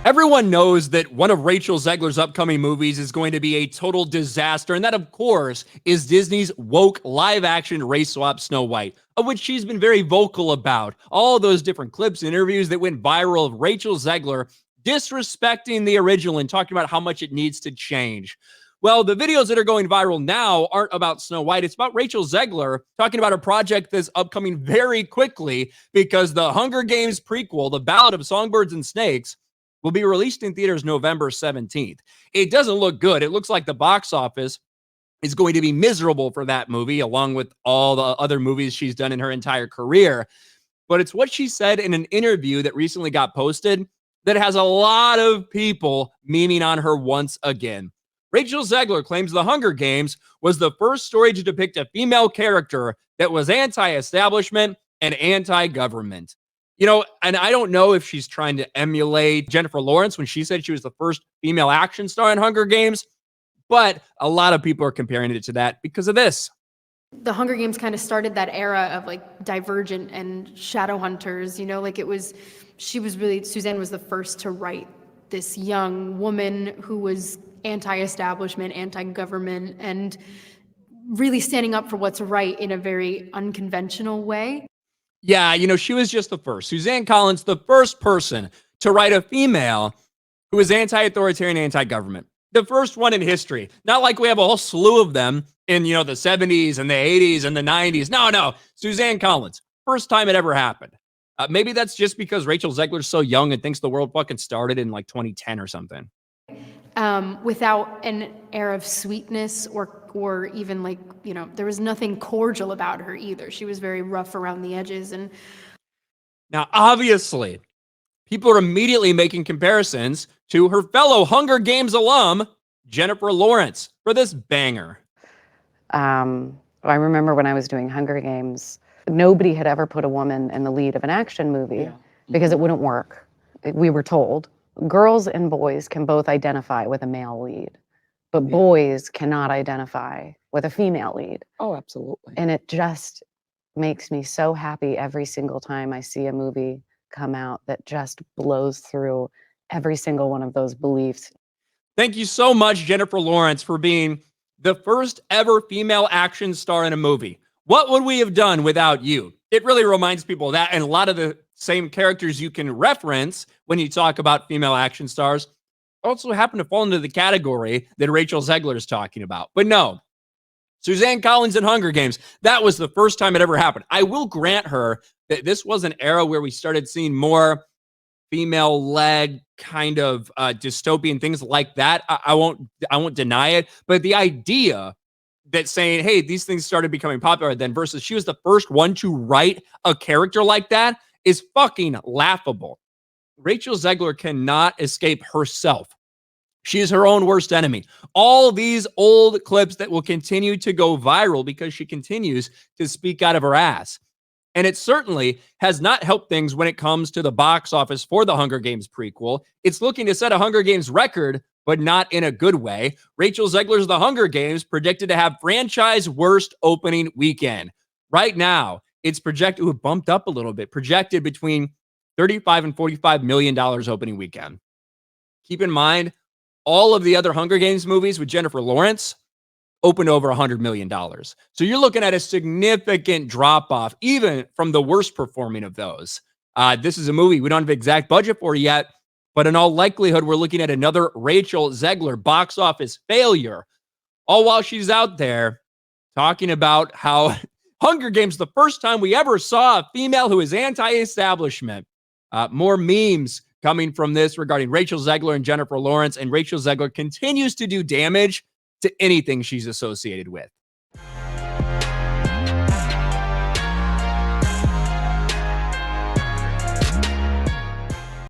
Everyone knows that one of Rachel Zegler's upcoming movies is going to be a total disaster, and that, of course, is Disney's woke live-action race swap Snow White, of which she's been very vocal about. All those different clips and interviews that went viral of Rachel Zegler disrespecting the original and talking about how much it needs to change. Well, the videos that are going viral now aren't about Snow White. It's about Rachel Zegler talking about a project that's upcoming very quickly because the Hunger Games prequel, The Ballad of Songbirds and Snakes, will be released in theaters November 17th. It doesn't look good. It looks like the box office is going to be miserable for that movie, along with all the other movies she's done in her entire career. But it's what she said in an interview that recently got posted that has a lot of people memeing on her once again. Rachel Zegler claims The Hunger Games was the first story to depict a female character that was anti-establishment and anti-government. You know, and I don't know if she's trying to emulate Jennifer Lawrence when she said she was the first female action star in Hunger Games, but a lot of people are comparing it to that because of this. The Hunger Games kind of started that era of like Divergent and Shadowhunters, you know, like Suzanne was the first to write this young woman who was anti-establishment, anti-government, and really standing up for what's right in a very unconventional way. Yeah, you know, she was just the first. Suzanne Collins, the first person to write a female who is anti-authoritarian, anti-government. The first one in history. Not like we have a whole slew of them in, you know, the 70s and the 80s and the 90s. No. Suzanne Collins. First time it ever happened. Maybe that's just because Rachel Zegler's so young and thinks the world fucking started in like 2010 or something. Without an air of sweetness or even like, you know, there was nothing cordial about her either. She was very rough around the edges. And now, obviously, people are immediately making comparisons to her fellow Hunger Games alum, Jennifer Lawrence, for this banger. I remember when I was doing Hunger Games, nobody had ever put a woman in the lead of an action movie because it wouldn't work. We were told. Girls and boys can both identify with a male lead, but boys cannot identify with a female lead. Oh, absolutely. And it just makes me so happy every single time I see a movie come out that just blows through every single one of those beliefs. Thank you so much, Jennifer Lawrence, for being the first ever female action star in a movie. What would we have done without you? It really reminds people of that, and a lot of the same characters you can reference when you talk about female action stars also happen to fall into the category that Rachel Zegler is talking about. But no, Suzanne Collins in Hunger Games, that was the first time it ever happened. I will grant her that this was an era where we started seeing more female-led kind of dystopian things like that. I won't deny it, but the idea that saying, hey, these things started becoming popular then versus she was the first one to write a character like that is fucking laughable. Rachel Zegler cannot escape herself. She is her own worst enemy. All these old clips that will continue to go viral because she continues to speak out of her ass. And it certainly has not helped things when it comes to the box office for the Hunger Games prequel. It's looking to set a Hunger Games record, but not in a good way. Rachel Zegler's The Hunger Games predicted to have franchise worst opening weekend. Right now, it's projected to have bumped up a little bit, projected between $35 and $45 million opening weekend. Keep in mind, all of the other Hunger Games movies with Jennifer Lawrence opened over $100 million. So you're looking at a significant drop-off, even from the worst performing of those. This is a movie we don't have exact budget for yet, but in all likelihood, we're looking at another Rachel Zegler box office failure, all while she's out there talking about how Hunger Games, the first time we ever saw a female who is anti-establishment. More memes coming from this regarding Rachel Zegler and Jennifer Lawrence, and Rachel Zegler continues to do damage to anything she's associated with.